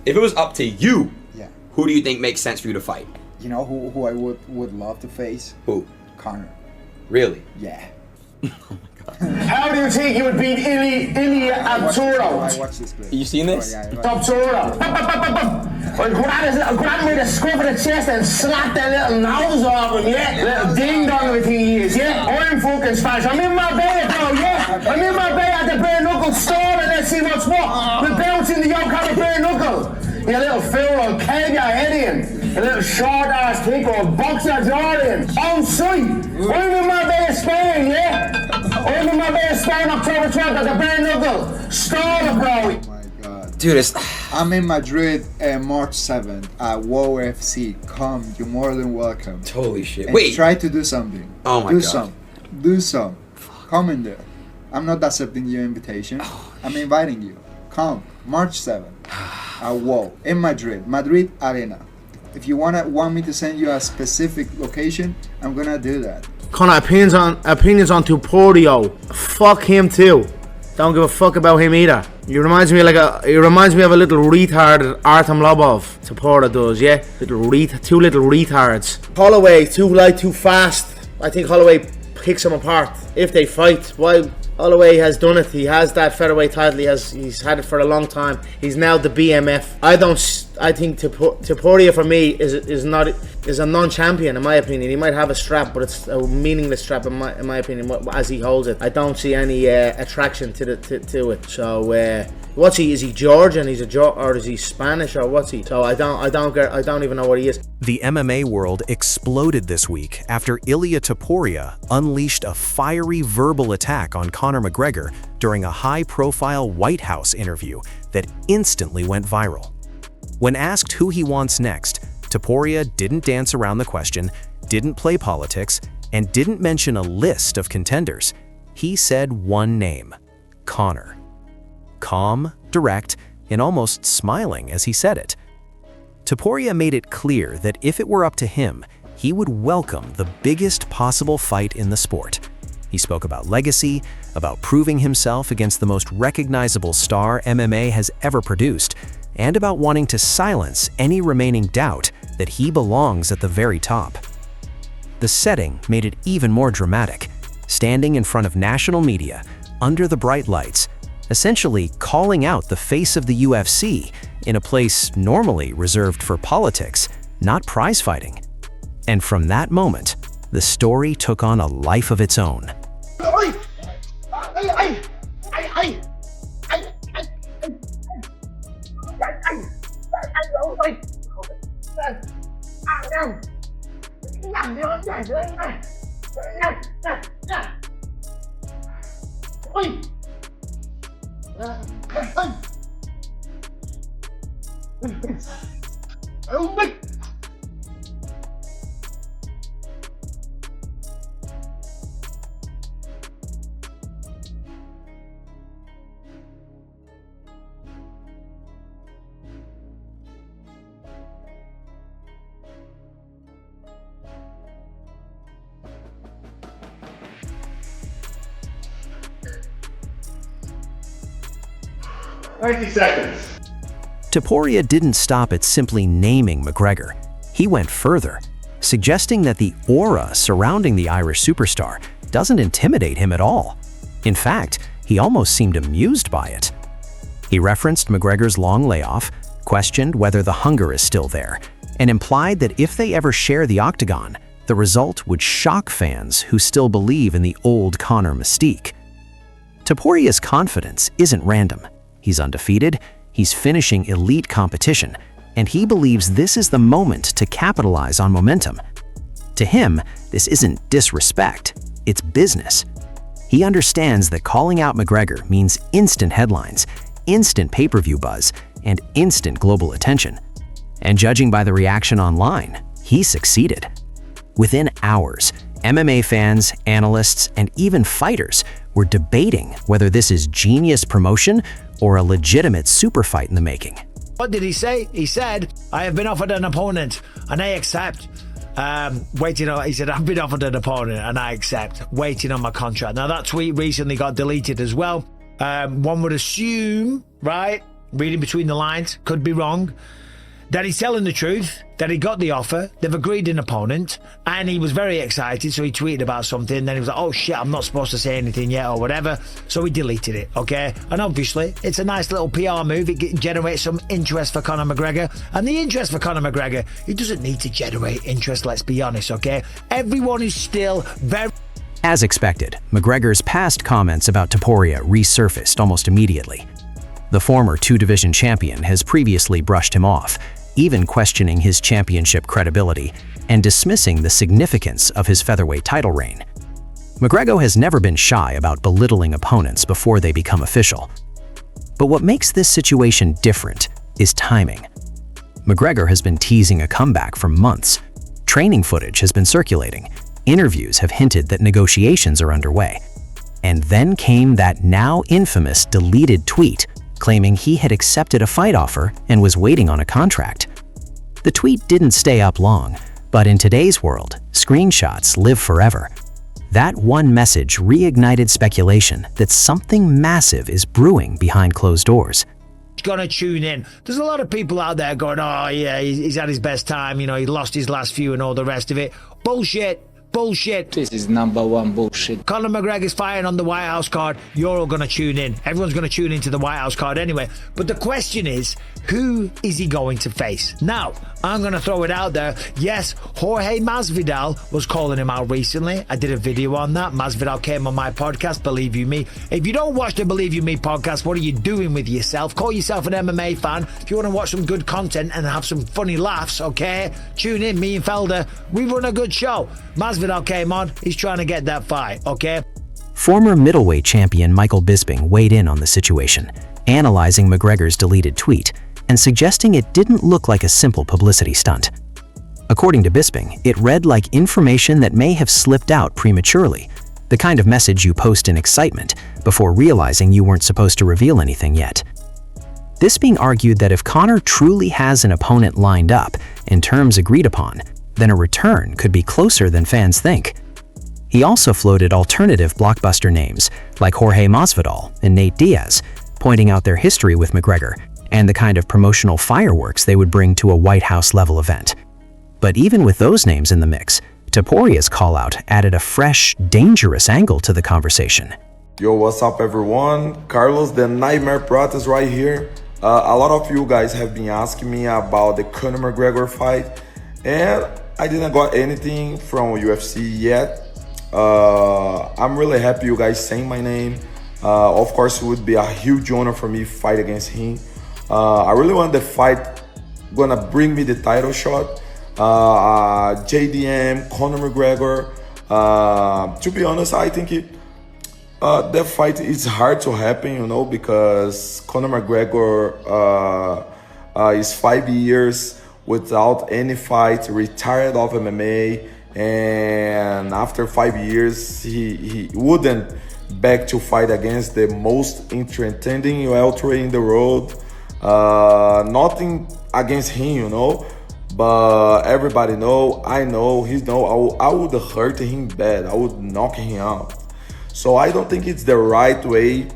If it was up to you, Yeah. who do you think makes sense for you to fight? You know who I would love to face? Who? Conor. Really? Yeah. How do you think you would beat Ilia Topuria? I watched this clip. You seen this? Topuria. Grab me the scruff of the chest and slap that little nose off him, yeah? Little ding dong with he is, yeah? I'm fucking Spanish. I'm in my bed, bro, yeah? I'm in my bed at the bare knuckle store and let's see what's what. We're bouncing the yoke on the bare knuckle. You little fool, I'll keg your head in. You little short ass thing or box your jaw in. On sight. I'm in my bed of Spain, yeah? I'm in my bed of Spain October 12th at the bare knuckle. Store, bro. Oh my god. Dude, I'm in Madrid March 7th at WoW FC. Come, you're more than welcome. holy shit. And Wait. try to do something. Oh my God. Do some. Come in there. I'm not accepting your invitation. I'm inviting you. Come, March 7th. At WoW in Madrid Arena. If you want me to send you a specific location, I'm gonna do that. Conor, opinions on Topuria. Fuck him too. Don't give a fuck about him either. He reminds me of a little retard Artem Lobov. Topuria does, yeah. Two little retards. Holloway too light, too fast. I think Holloway picks him apart if they fight. Why? Holloway has done it. He has that featherweight title. He's had it for a long time. He's now the BMF. I think Topuria for me is a non-champion in my opinion. He might have a strap, but it's a meaningless strap in my opinion as he holds it. I don't see any attraction to it. So what's he? Is he Georgian? Or is he Spanish or what's he? So I don't even know what he is. The MMA world exploded this week after Ilia Topuria unleashed a fiery verbal attack on Conor McGregor during a high-profile White House interview that instantly went viral. When asked who he wants next, Topuria didn't dance around the question, didn't play politics, and didn't mention a list of contenders. He said one name: Conor. Calm, direct, and almost smiling as he said it. Topuria made it clear that if it were up to him, he would welcome the biggest possible fight in the sport. He spoke about legacy, about proving himself against the most recognizable star MMA has ever produced, and about wanting to silence any remaining doubt that he belongs at the very top. The setting made it even more dramatic, standing in front of national media, under the bright lights, essentially calling out the face of the UFC in a place normally reserved for politics, not prize fighting. And from that moment, the story took on a life of its own. Topuria didn't stop at simply naming McGregor. He went further, suggesting that the aura surrounding the Irish superstar doesn't intimidate him at all. In fact, he almost seemed amused by it. He referenced McGregor's long layoff, questioned whether the hunger is still there, and implied that if they ever share the octagon, the result would shock fans who still believe in the old Conor mystique. Topuria's confidence isn't random. He's undefeated, he's finishing elite competition, and he believes this is the moment to capitalize on momentum. To him, this isn't disrespect, it's business. He understands that calling out McGregor means instant headlines, instant pay-per-view buzz, and instant global attention. And judging by the reaction online, he succeeded. Within hours, MMA fans, analysts, and even fighters were debating whether this is genius promotion or a legitimate super fight in the making. What did he say? He said, I have been offered an opponent and I accept. He said, I've been offered an opponent and I accept, waiting on my contract. Now that tweet recently got deleted as well. One would assume, right? reading between the lines, could be wrong, that he's telling the truth, that he got the offer, they've agreed an opponent, and he was very excited, so he tweeted about something, then he was like, oh shit, I'm not supposed to say anything yet, or whatever, so he deleted it, okay? And obviously, it's a nice little PR move, it generates some interest for Conor McGregor, and the interest for Conor McGregor, he doesn't need to generate interest, let's be honest, okay? Everyone is still very... As expected, McGregor's past comments about Topuria resurfaced almost immediately. The former two-division champion has previously brushed him off, even questioning his championship credibility and dismissing the significance of his featherweight title reign. McGregor has never been shy about belittling opponents before they become official. But what makes this situation different is timing. McGregor has been teasing a comeback for months. Training footage has been circulating. Interviews have hinted that negotiations are underway. And then came that now infamous deleted tweet claiming he had accepted a fight offer and was waiting on a contract. The tweet didn't stay up long, but in today's world, screenshots live forever. That one message reignited speculation that something massive is brewing behind closed doors. Gonna tune in. There's a lot of people out there going, oh yeah, he's had his best time, you know, he lost his last few and all the rest of it. Bullshit. Bullshit. This is number one bullshit. Conor McGregor's fighting on the White House card. You're all going to tune in. Everyone's going to tune into the White House card anyway. But the question is, who is he going to face? Now, I'm going to throw it out there. Yes, Jorge Masvidal was calling him out recently. I did a video on that. Masvidal came on my podcast, Believe You Me. If you don't watch the Believe You Me podcast, what are you doing with yourself? Call yourself an MMA fan. If you want to watch some good content and have some funny laughs, okay? Tune in, me and Felder. We run a good show. Masvidal came on. He's trying to get that fight, okay? Former middleweight champion Michael Bisping weighed in on the situation, analyzing McGregor's deleted tweet and suggesting it didn't look like a simple publicity stunt. According to Bisping, it read like information that may have slipped out prematurely, the kind of message you post in excitement before realizing you weren't supposed to reveal anything yet. Bisping argued that if Conor truly has an opponent lined up and terms agreed upon, then a return could be closer than fans think. He also floated alternative blockbuster names like Jorge Masvidal and Nate Diaz, pointing out their history with McGregor and the kind of promotional fireworks they would bring to a White House-level event. But even with those names in the mix, Topuria's call-out added a fresh, dangerous angle to the conversation. Yo, what's up everyone? Carlos, the Nightmare Practice right here. A lot of you guys have been asking me about the Conor McGregor fight, and I didn't got anything from UFC yet. I'm really happy you guys saying my name. Of course, it would be a huge honor for me to fight against him. I really want the fight gonna bring me the title shot. JDM, Conor McGregor. To be honest, I think that fight is hard to happen, you know, because Conor McGregor is 5 years without any fight, retired of MMA, and after 5 years, he wouldn't back to fight against the most entertaining welterweight in the world. Nothing against him, you know, but everybody know, I know, I would hurt him bad. I would knock him out. So I don't think it's the right way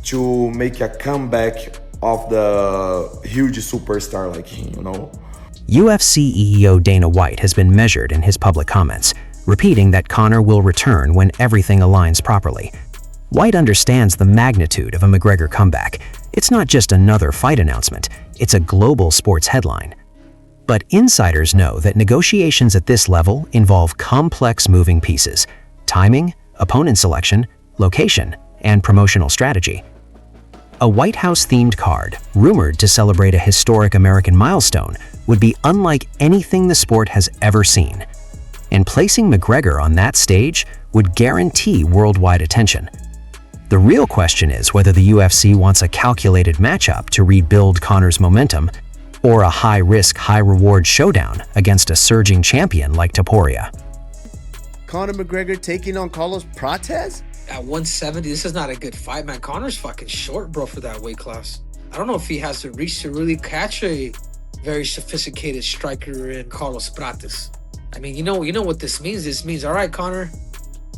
to make a comeback of the huge superstar like him, you know. UFC EEO Dana White has been measured in his public comments, repeating that Conor will return when everything aligns properly. White understands the magnitude of a McGregor comeback. It's not just another fight announcement, it's a global sports headline. But insiders know that negotiations at this level involve complex moving pieces: timing, opponent selection, location, and promotional strategy. A White House-themed card, rumored to celebrate a historic American milestone, would be unlike anything the sport has ever seen. And placing McGregor on that stage would guarantee worldwide attention. The real question is whether the UFC wants a calculated matchup to rebuild Conor's momentum, or a high-risk, high-reward showdown against a surging champion like Topuria. Conor McGregor taking on Carlos Prates? At 170, this is not a good fight, man. Conor's fucking short, bro, for that weight class. I don't know if he has the reach to really catch a very sophisticated striker in Carlos Prates. I mean, you know what this means? This means, all right, Conor,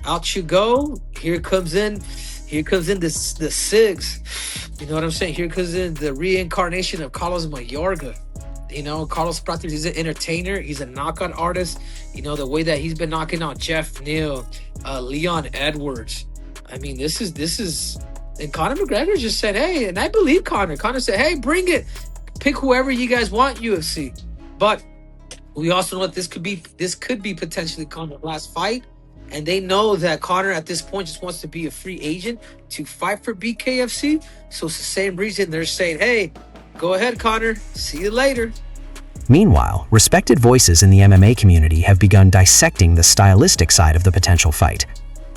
out you go. Here comes in Here comes in the SIGs. You know what I'm saying? Here comes in the reincarnation of Carlos Mayorga. You know, Carlos Prates, he's an entertainer. He's a knockout artist. You know, the way that he's been knocking out Jeff Neal, Leon Edwards. I mean, this is, and Conor McGregor just said, hey, and I believe Conor. Conor said, hey, bring it. Pick whoever you guys want, UFC. But we also know that this could be potentially Conor's last fight. And they know that Conor at this point just wants to be a free agent to fight for BKFC. So it's the same reason they're saying, hey, go ahead, Conor. See you later. Meanwhile, respected voices in the MMA community have begun dissecting the stylistic side of the potential fight.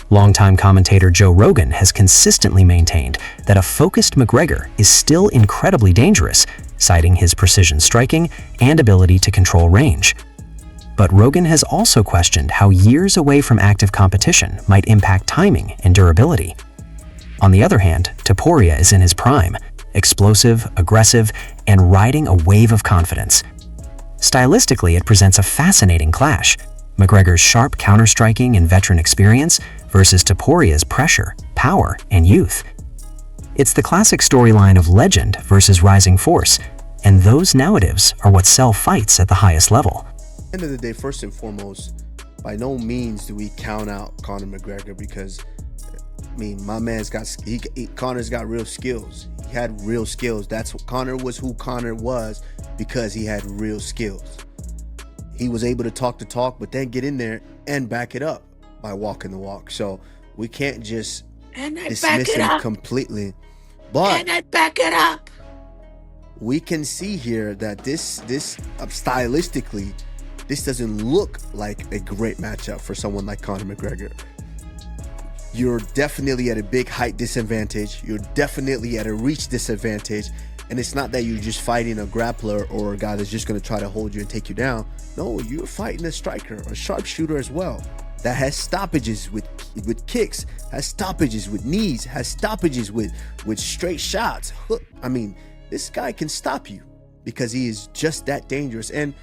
Longtime commentator Joe Rogan has consistently maintained that a focused McGregor is still incredibly dangerous, citing his precision striking and ability to control range. But Rogan has also questioned how years away from active competition might impact timing and durability. On the other hand, Topuria is in his prime, explosive, aggressive, and riding a wave of confidence. Stylistically, it presents a fascinating clash. McGregor's sharp counter-striking and veteran experience versus Topuria's pressure, power, and youth. It's the classic storyline of legend versus rising force, and those narratives are what sell fights at the highest level. At the end of the day, first and foremost, by no means do we count out Conor McGregor because, I mean, my man's got, Conor's got real skills. He had real skills. That's what Conor was who Conor was because he had real skills. He was able to talk the talk, but then get in there and back it up by walking the walk. So we can't just dismiss him completely. But And I back it up. we can see here that this stylistically, this doesn't look like a great matchup for someone like Conor McGregor. You're definitely at a big height disadvantage. You're definitely at a reach disadvantage. And it's not that you're just fighting a grappler or a guy that's just going to try to hold you and take you down. No, you're fighting a striker, a sharpshooter as well. That has stoppages with kicks, has stoppages with knees, has stoppages with straight shots. I mean, this guy can stop you because he is just that dangerous. And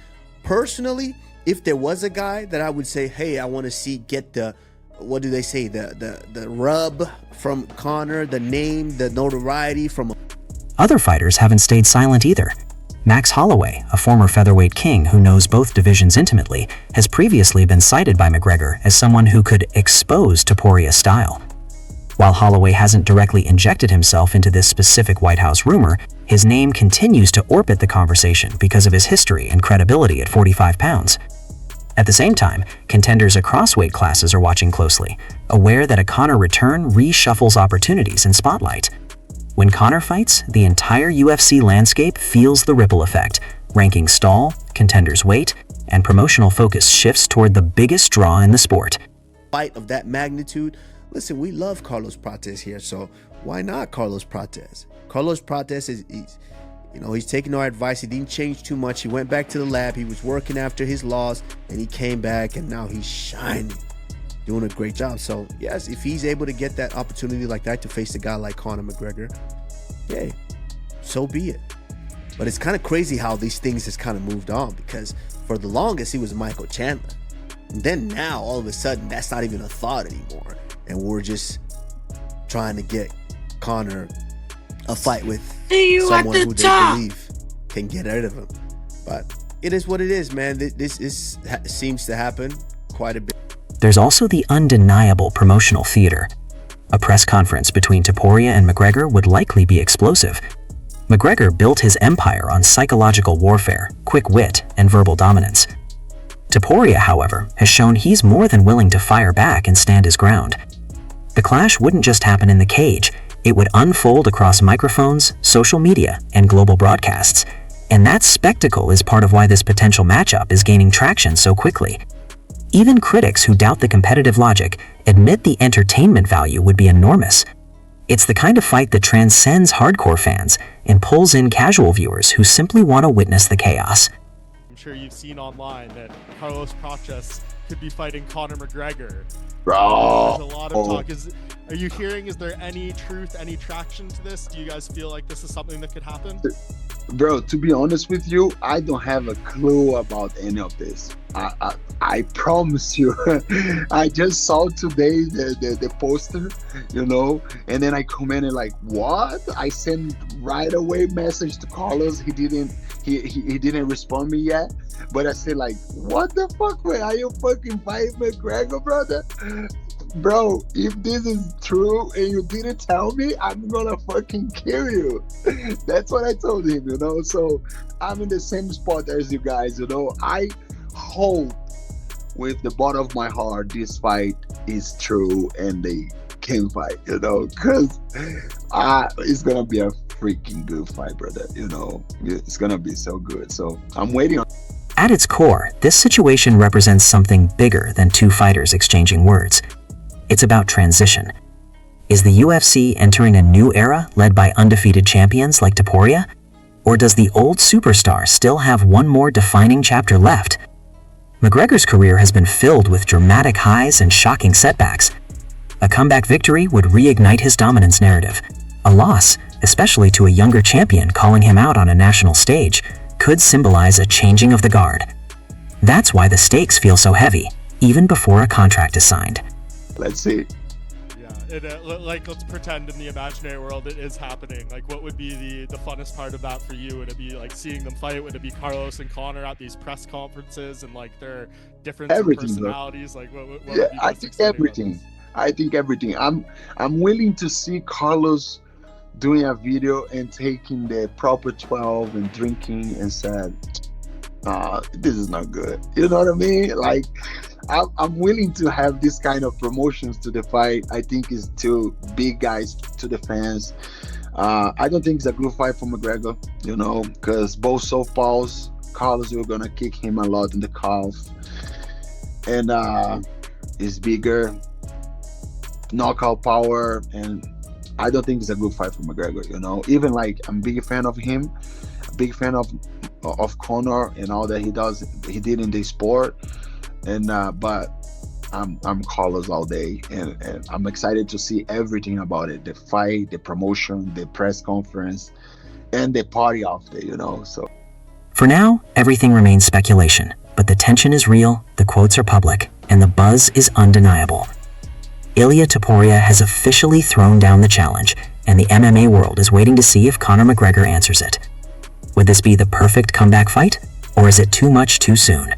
personally, if there was a guy that I would say, hey, I want to see get the, what do they say, the rub from Conor, the name, the notoriety from. Other fighters haven't stayed silent either. Max Holloway, a former featherweight king who knows both divisions intimately, has previously been cited by McGregor as someone who could expose Topuria's style. While Holloway hasn't directly injected himself into this specific White House rumor, his name continues to orbit the conversation because of his history and credibility at 45 pounds. At the same time, contenders across weight classes are watching closely, aware that a Conor return reshuffles opportunities in spotlight. When Conor fights, the entire UFC landscape feels the ripple effect. Rankings stall, contenders wait, and promotional focus shifts toward the biggest draw in the sport. Fight of that magnitude. Listen, we love Carlos Prates here, so why not Carlos Prates? Carlos Prates he's taking our advice. He didn't change too much. He went back to the lab. He was working after his loss, and he came back, and now he's shining, doing a great job. So yes, if he's able to get that opportunity like that to face a guy like Conor McGregor, yay, so be it. But it's kind of crazy how these things has kind of moved on, because for the longest he was Michael Chandler, and then now all of a sudden that's not even a thought anymore, and we're just trying to get Conor a fight with someone who they believe can get rid of him. But it is what it is, man. This seems to happen quite a bit. There's also the undeniable promotional theater. A press conference between Topuria and McGregor would likely be explosive. McGregor built his empire on psychological warfare, quick wit, and verbal dominance. Topuria, however, has shown he's more than willing to fire back and stand his ground. The clash wouldn't just happen in the cage, it would unfold across microphones, social media, and global broadcasts. And that spectacle is part of why this potential matchup is gaining traction so quickly. Even critics who doubt the competitive logic admit the entertainment value would be enormous. It's the kind of fight that transcends hardcore fans and pulls in casual viewers who simply want to witness the chaos. I'm sure you've seen online that Carlos Prates could be fighting Conor McGregor. Bro. There's a lot of talk. Are you hearing, is there any truth, any traction to this? Do you guys feel like this is something that could happen? Bro, to be honest with you, I don't have a clue about any of this. I promise you. I just saw today the poster, you know, and then I commented like, what? I sent right away message to Carlos. He didn't respond me yet. But I said like, what the fuck, man? Are you fucking fighting McGregor, brother? Bro, if this is true and you didn't tell me, I'm gonna fucking kill you. That's what I told him, you know. So I'm in the same spot as you guys, you know. I hope with the bottom of my heart this fight is true and they can fight, you know, because it's gonna be a freaking good fight, brother, you know. It's gonna be so good. So I'm waiting on. At its core, this situation represents something bigger than two fighters exchanging words. It's about transition. Is the UFC entering a new era led by undefeated champions like Topuria? Or does the old superstar still have one more defining chapter left? McGregor's career has been filled with dramatic highs and shocking setbacks. A comeback victory would reignite his dominance narrative. A loss, especially to a younger champion calling him out on a national stage, could symbolize a changing of the guard. That's why the stakes feel so heavy, even before a contract is signed. Let's see. Yeah, like let's pretend in the imaginary world it is happening. Like, what would be the funnest part of that for you? Would it be like seeing them fight? Would it be Carlos and Conor at these press conferences and like their different personalities? Bro. Like, what would be I think everything. I think everything. I'm willing to see Carlos doing a video and taking the proper 12 and drinking and said, this is not good. You know what I mean? Like, I'm willing to have this kind of promotions to the fight. I think it's two big guys to the fans. I don't think it's a good fight for McGregor, you know, because both southpaws, Carlos, we're gonna kick him a lot in the calf, and it's bigger, knockout power, and I don't think it's a good fight for McGregor, you know. Even like, I'm a big fan of him, a big fan of Conor and all that he did in the sport, and but I'm Carlos all day, and I'm excited to see everything about it, the fight, the promotion, the press conference, and the party after, you know. So for now, everything remains speculation, but the tension is real, the quotes are public, and the buzz is undeniable. Ilia Topuria has officially thrown down the challenge, and the MMA world is waiting to see if Conor McGregor answers it. Would this be the perfect comeback fight, or is it too much too soon?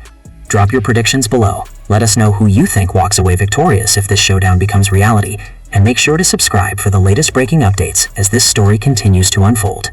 Drop your predictions below. Let us know who you think walks away victorious if this showdown becomes reality, and make sure to subscribe for the latest breaking updates as this story continues to unfold.